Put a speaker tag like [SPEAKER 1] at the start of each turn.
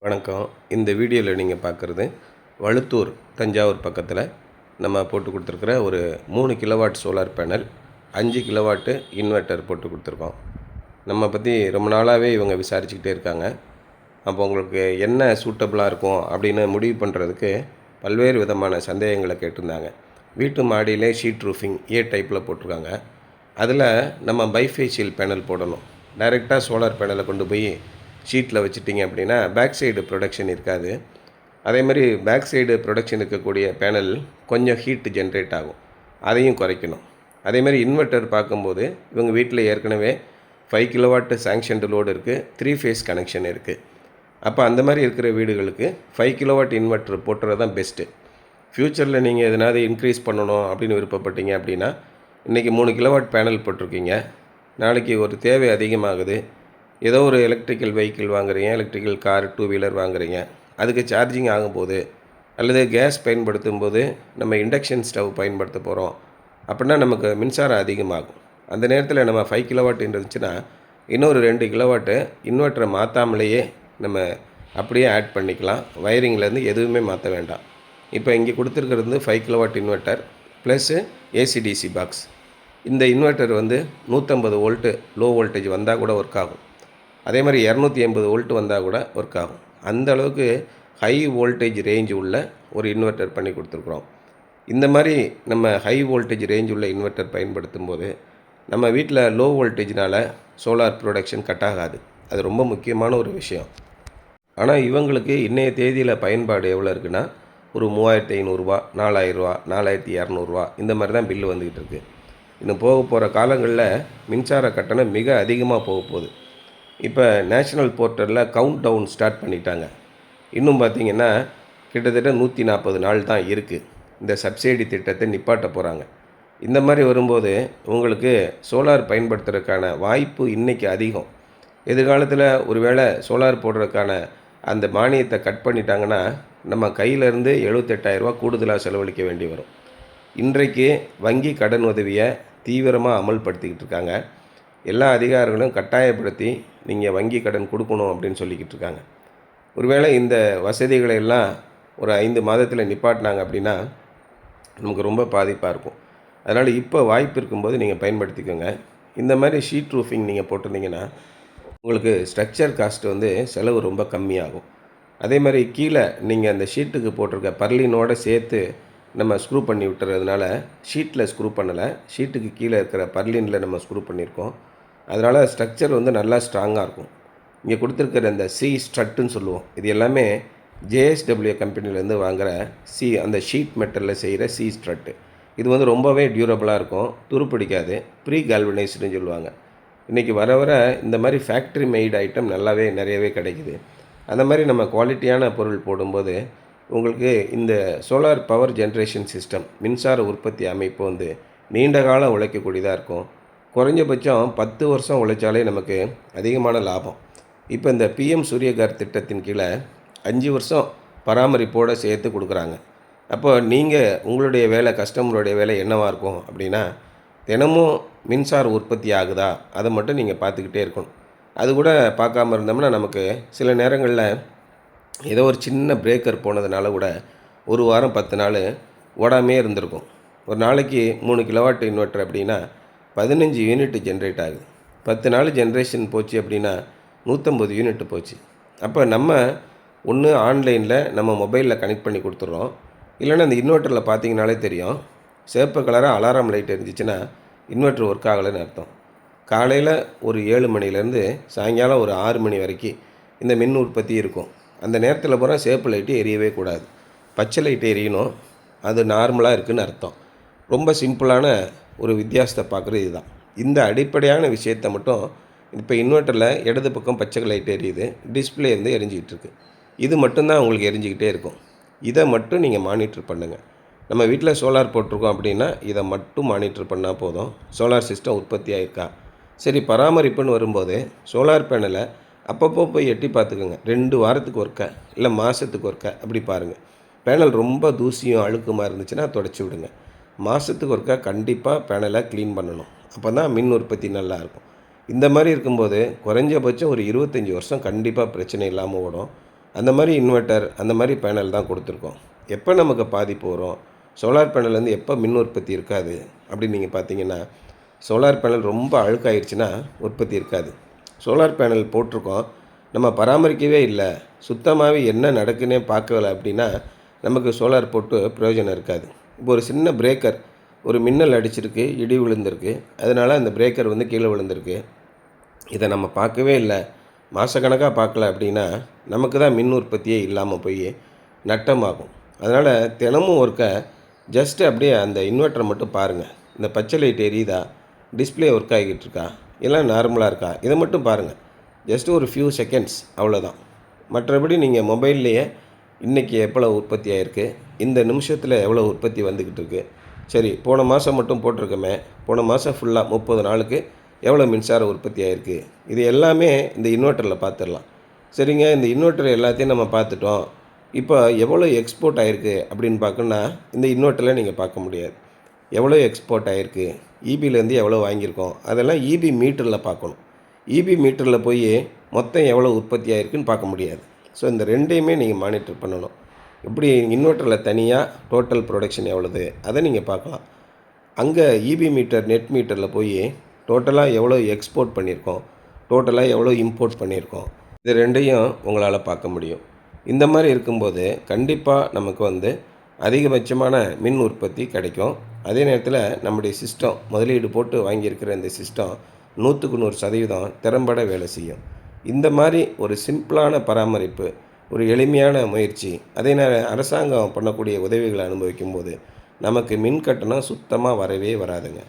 [SPEAKER 1] வணக்கம். இந்த வீடியோவில் நீங்கள் பார்க்குறது வழுத்தூர் தஞ்சாவூர் பக்கத்தில் நம்ம போட்டு கொடுத்துருக்குற ஒரு 3 kilowatt solar panel 5 kilowatt inverter போட்டு கொடுத்துருக்கோம். நம்ம பற்றி ரொம்ப நாளாகவே இவங்க விசாரிச்சுக்கிட்டே இருக்காங்க. அப்போ உங்களுக்கு என்ன சூட்டபுளாக இருக்கும் அப்படின்னு முடிவு பண்ணுறதுக்கு பல்வேறு விதமான சந்தேகங்களை கேட்டிருந்தாங்க. வீட்டு மாடியிலே ஷீட் ரூஃபிங் டைப்பில் போட்டிருக்காங்க. அதில் நம்ம பைஃபேஷியல் பேனல் போடணும். டைரெக்டாக சோலார் பேனலை கொண்டு போய் ஷீட்டில் வச்சுட்டிங்க அப்படின்னா பேக் சைடு ப்ரொடக்ஷன் இருக்காது. அதே மாதிரி பேக் சைடு ப்ரொடக்ஷன் இருக்கக்கூடிய பேனல் கொஞ்சம் ஹீட் ஜென்ரேட் ஆகும், அதையும் குறைக்கணும். அதே மாதிரி இன்வெர்ட்டர் பார்க்கும்போது இவங்க வீட்டில் ஏற்கனவே 5 கிலோவாட் சாங்ஷன்டு லோடு இருக்குது, 3 ஃபேஸ் கனெக்ஷன் இருக்குது. அப்போ அந்த மாதிரி இருக்கிற வீடுகளுக்கு 5 கிலோவாட் இன்வெர்ட்டர் போட்டுறது தான் பெஸ்ட்டு. ஃப்யூச்சரில் நீங்கள் எதனாவது இன்க்ரீஸ் பண்ணணும் அப்படின்னு விருப்பப்பட்டீங்க அப்படின்னா, இன்றைக்கி 3 கிலோவாட் பேனல் போட்டிருக்கீங்க, நாளைக்கு ஒரு தேவை அதிகமாகுது, ஏதோ ஒரு எலக்ட்ரிக்கல் வெஹிக்கிள் வாங்குறீங்க, எலக்ட்ரிக்கல் கார், 2 வீலர் வாங்குறீங்க, அதுக்கு சார்ஜிங் ஆகும்போது அல்லது கேஸ் பயன்படுத்தும் போது நம்ம இண்டக்ஷன் ஸ்டவ் பயன்படுத்த போகிறோம் அப்படின்னா நமக்கு மின்சாரம் அதிகமாகும். அந்த நேரத்தில் நம்ம 5 கிலோவாட் இருந்துச்சுன்னா இன்னொரு 2 கிலோவாட்டு இன்வெர்ட்டரை மாற்றாமலேயே நம்ம அப்படியே ஆட் பண்ணிக்கலாம். வயரிங்லேருந்து எதுவுமே மாற்ற வேண்டாம். இப்போ இங்கே கொடுத்துருக்கிறது 5 kilowatt inverter plus ACDC box. இந்த இன்வெர்ட்டர் 150 வோல்ட்டு லோ வோல்டேஜ் வந்தால் கூட ஒர்க் ஆகும். அதே மாதிரி 280 வோல்ட் வந்தால் கூட ஒர்க் ஆகும். அந்த அளவுக்கு ஹை வோல்டேஜ் ரேஞ்ச் உள்ள ஒரு இன்வெர்ட்டர் பண்ணி கொடுத்துருக்குறோம். இந்த மாதிரி நம்ம ஹை வோல்டேஜ் ரேஞ்ச் உள்ள இன்வெர்ட்டர் பயன்படுத்தும் போது நம்ம வீட்டில் லோ வோல்டேஜ்னால் சோலார் ப்ரொடக்ஷன் கட் ஆகாது. அது ரொம்ப முக்கியமான ஒரு விஷயம். ஆனால் இவங்களுக்கு இன்றைய தேதியில் பயன்பாடு எவ்வளோ இருக்குன்னா, ஒரு 3500 4000 4200 இந்த மாதிரி தான் பில்லு வந்துக்கிட்டு இருக்குது. இன்னும் போக போகிற காலங்களில் மின்சார கட்டணம் மிக அதிகமாக போக போகுது. இப்போ நேஷ்னல் போர்ட்டலில் கவுண்ட் டவுன் ஸ்டார்ட் பண்ணிட்டாங்க. இன்னும் பார்த்திங்கன்னா கிட்டத்தட்ட 140 நாள் தான் இருக்குது. இந்த சப்சிடி திட்டத்தை நிப்பாட்ட போகிறாங்க. இந்த மாதிரி வரும்போது உங்களுக்கு சோலார் பயன்படுத்துறதுக்கான வாய்ப்பு இன்றைக்கி அதிகம். எதிர்காலத்தில் ஒரு வேளை சோலார் போடுறதுக்கான அந்த மானியத்தை கட் பண்ணிட்டாங்கன்னா நம்ம கையிலேருந்து 78,000 கூடுதலாக செலவழிக்க வேண்டி வரும். இன்றைக்கு வங்கி கடன் உதவியை தீவிரமாக அமல்படுத்திக்கிட்டு இருக்காங்க. எல்லா அதிகாரிகளும் கட்டாயப்படுத்தி நீங்கள் வங்கி கடன் கொடுக்கணும் அப்படின்னு சொல்லிக்கிட்டு இருக்காங்க. ஒருவேளை இந்த வசதிகளை எல்லாம் ஒரு 5 மாதத்தில் நிப்பாட்டினாங்க அப்படின்னா நமக்கு ரொம்ப பாதிப்பாக இருக்கும். அதனால் இப்போ வாய்ப்பு இருக்கும்போது நீங்கள் பயன்படுத்திக்கோங்க. இந்த மாதிரி ஷீட் ரூஃபிங் நீங்கள் போட்டிருந்தீங்கன்னா உங்களுக்கு ஸ்ட்ரக்சர் காஸ்ட்டு செலவு ரொம்ப கம்மியாகும். அதே மாதிரி கீழே நீங்கள் அந்த ஷீட்டுக்கு போட்டிருக்க பர்லினோடு சேர்த்து நம்ம ஸ்க்ரூ பண்ணி விட்டுறதுனால ஷீட்டில் ஸ்க்ரூ பண்ணலை, ஷீட்டுக்கு கீழே இருக்கிற பர்லினில் நம்ம ஸ்க்ரூ பண்ணியிருக்கோம். அதனால் ஸ்ட்ரக்சர் நல்லா ஸ்ட்ராங்காக இருக்கும். இங்கே கொடுத்துருக்கிற இந்த சி ஸ்ட்ரட்டுன்னு சொல்லுவோம், இது எல்லாமே ஜேஎஸ்டபிள்யூ கம்பெனிலேருந்து வாங்குகிற அந்த ஷீட் மெட்டலில் செய்கிற சி ஸ்ட்ரட்டு. இது ரொம்பவே டியூரபிளாக இருக்கும், துருப்பிடிக்காது, ப்ரீ கால்வனைஸ்டுன்னு சொல்லுவாங்க. இன்றைக்கி வர வர இந்த மாதிரி ஃபேக்ட்ரி மெய்டு ஐட்டம் நிறையவே கிடைக்குது. அந்த மாதிரி நம்ம குவாலிட்டியான பொருள் போடும்போது உங்களுக்கு இந்த சோலார் பவர் ஜென்ரேஷன் சிஸ்டம் மின்சார உற்பத்தி அமைப்பு நீண்ட காலம் உழைக்கக்கூடியதாக இருக்கும். குறைஞ்சபட்சம் 10 வருஷம் உழைச்சாலே நமக்கு அதிகமான லாபம். இப்போ இந்த பிஎம் சூரியகார் திட்டத்தின் கீழே 5 வருஷம் பராமரிப்போடு சேர்த்து கொடுக்குறாங்க. அப்போ நீங்கள் உங்களுடைய வேலை, கஸ்டமருடைய வேலை என்னவாக இருக்கும் அப்படின்னா, தினமும் மின்சார உற்பத்தி ஆகுதா அதை மட்டும் நீங்கள் பார்த்துக்கிட்டே இருக்கணும். அது கூட பார்க்காம இருந்தோம்னா நமக்கு சில நேரங்களில் ஏதோ ஒரு சின்ன பிரேக்கர் போனதுனால கூட 1 வாரம் 10 நாள் ஓடாமே இருந்திருக்கும். ஒரு நாளைக்கு 3 கிலோவாட் இன்வெர்ட்டர் அப்படின்னா 15 யூனிட் ஜென்ரேட் ஆகுது. 10 நாள் ஜென்ரேஷன் போச்சு அப்படின்னா 150 யூனிட் போச்சு. அப்போ நம்ம ஒன்று ஆன்லைனில் நம்ம மொபைலில் கனெக்ட் பண்ணி கொடுத்துட்றோம், இல்லைன்னா அந்த இன்வெர்ட்டரில் பார்த்தீங்கனாலே தெரியும், சிவப்பு கலராக அலாரம் லைட் எரிஞ்சிச்சுன்னா இன்வெர்ட்டர் ஒர்க் ஆகலைன்னு அர்த்தம். காலையில் ஒரு 7 மணிலேருந்து சாயங்காலம் ஒரு 6 மணி வரைக்கும் இந்த மின் உற்பத்தி இருக்கும். அந்த நேரத்தில் பூரா சிவப்பு லைட்டு எரியவே கூடாது, பச்சை லைட்டு எரியணும். அது நார்மலாக இருக்குதுன்னு அர்த்தம். ரொம்ப சிம்பிளான ஒரு வித்தியாசத்தை பார்க்குறது இதுதான். இந்த அடிப்படையான விஷயத்தை மட்டும் இப்போ இன்வெர்ட்டரில் இடது பக்கம் பச்சை லைட் எரியுது, டிஸ்பிளே எரிஞ்சிக்கிட்டு இருக்குது. இது மட்டும்தான் உங்களுக்கு எரிஞ்சிக்கிட்டே இருக்கும். இதை மட்டும் நீங்கள் மானிட்டர் பண்ணுங்கள். நம்ம வீட்டில் சோலார் போட்டிருக்கோம் அப்படின்னா இதை மட்டும் மானிட்டர் பண்ணால் போதும். சோலார் சிஸ்டம் உற்பத்தி ஆகிருக்கா, சரி பராமரிப்புன்னு வரும்போது சோலார் பேனலை அப்பப்போ போய் எட்டி பார்த்துக்குங்க. 2 வாரத்துக்கு ஒருக்க இல்லை மாதத்துக்கு ஒருக்க அப்படி பாருங்கள். பேனல் ரொம்ப தூசியும் அழுக்குமாக இருந்துச்சுன்னா தொடச்சி விடுங்க. மாதத்துக்கு ஒருக்கா கண்டிப்பாக பேனலை க்ளீன் பண்ணணும். அப்போ தான் மின் உற்பத்தி நல்லாயிருக்கும். இந்த மாதிரி இருக்கும்போது குறைஞ்சபட்சம் ஒரு 25 வருஷம் கண்டிப்பாக பிரச்சனை இல்லாமல் ஓடும். அந்த மாதிரி இன்வெர்ட்டர் அந்த மாதிரி பேனல் தான் கொடுத்துருக்கோம். எப்போ நமக்கு பாதிப்பு வரும், சோலார் பேனல்லேருந்து எப்போ மின் உற்பத்தி இருக்காது அப்படின்னு நீங்கள் பார்த்தீங்கன்னா, சோலார் பேனல் ரொம்ப அழுக்காயிருச்சுன்னா உற்பத்தி இருக்காது. சோலார் பேனல் போட்டிருக்கோம், நம்ம பராமரிக்கவே இல்லை, சுத்தமாகவே என்ன நடக்குன்னே பார்க்கல அப்படின்னா நமக்கு சோலார் போட்டு பிரயோஜனம் இருக்காது. இப்போ ஒரு சின்ன பிரேக்கர், ஒரு மின்னல் அடிச்சிருக்கு, இடி விழுந்திருக்கு, அதனால் அந்த பிரேக்கர் கீழே விழுந்திருக்கு. இதை நம்ம பார்க்கவே இல்லை, மாதக்கணக்காக பார்க்கல அப்படின்னா நமக்கு தான் மின் உற்பத்தியே இல்லாமல் போய் நட்டமாகும். அதனால் தினமும் ஒருக்க ஜஸ்ட்டு அப்படியே அந்த இன்வெர்ட்டரை மட்டும் பாருங்கள். இந்த பச்சை லைட் எரியுதா, டிஸ்பிளே ஒர்க் ஆகிக்கிட்டு இருக்கா, எல்லாம் நார்மலாக இருக்கா, இதை மட்டும் பாருங்கள். ஜஸ்ட்டு ஒரு ஃபியூ செகண்ட்ஸ் அவ்வளோதான். மற்றபடி நீங்கள் மொபைல்லையே இன்றைக்கி எவ்வளோ உற்பத்தி ஆகிருக்கு, இந்த நிமிஷத்தில் எவ்வளோ உற்பத்தி வந்துக்கிட்டு இருக்குது, சரி போன மாதம் மட்டும் போட்டிருக்கோமே, போன மாதம் ஃபுல்லாக 30 நாளுக்கு எவ்வளோ மின்சார உற்பத்தி ஆகிருக்கு, இது எல்லாமே இந்த இன்வெர்ட்டரில் பார்த்துடலாம். சரிங்க, இந்த இன்வெர்ட்டர் எல்லாத்தையும் நம்ம பார்த்துட்டோம், இப்போ எவ்வளோ எக்ஸ்போர்ட் ஆகிருக்கு அப்படின்னு பார்க்கணுன்னா இந்த இன்வெர்ட்டரில் நீங்கள் பார்க்க முடியாது. எவ்வளோ எக்ஸ்போர்ட் ஆகிருக்கு, இபிலேருந்து எவ்வளோ வாங்கியிருக்கோம், அதெல்லாம் இபி மீட்டரில் பார்க்கணும். இபி மீட்டரில் போய் மொத்தம் எவ்வளோ உற்பத்தி ஆகிருக்குன்னு பார்க்க முடியாது. ஸோ இந்த ரெண்டையுமே நீங்கள் மானிட்டர் பண்ணணும். இப்படி இன்வெர்ட்டரில் தனியாக டோட்டல் ப்ரொடக்ஷன் எவ்வளோது அதை நீங்கள் பார்க்கலாம். அங்கே இபி மீட்டர், நெட் மீட்டரில் போய் டோட்டலாக எவ்வளோ எக்ஸ்போர்ட் பண்ணியிருக்கோம், டோட்டலாக எவ்வளோ இம்போர்ட் பண்ணியிருக்கோம், இது ரெண்டையும் உங்களால் பார்க்க முடியும். இந்த மாதிரி இருக்கும்போது கண்டிப்பாக நமக்கு அதிகபட்சமான மின் உற்பத்தி கிடைக்கும். அதே நேரத்தில் நம்முடைய சிஸ்டம், முதலீடு போட்டு வாங்கியிருக்கிற இந்த சிஸ்டம் 100க்கு 100% திறம்பட வேலை செய்யும். இந்த மாதிரி ஒரு சிம்பிளான பராமரிப்பு, ஒரு எளிமையான முயற்சி, அதே நேரம் அரசாங்கம் பண்ணக்கூடிய உதவிகளை அனுபவிக்கும்போது நமக்கு மின் கட்டணம் சுத்தமாக வரவே வராதுங்க.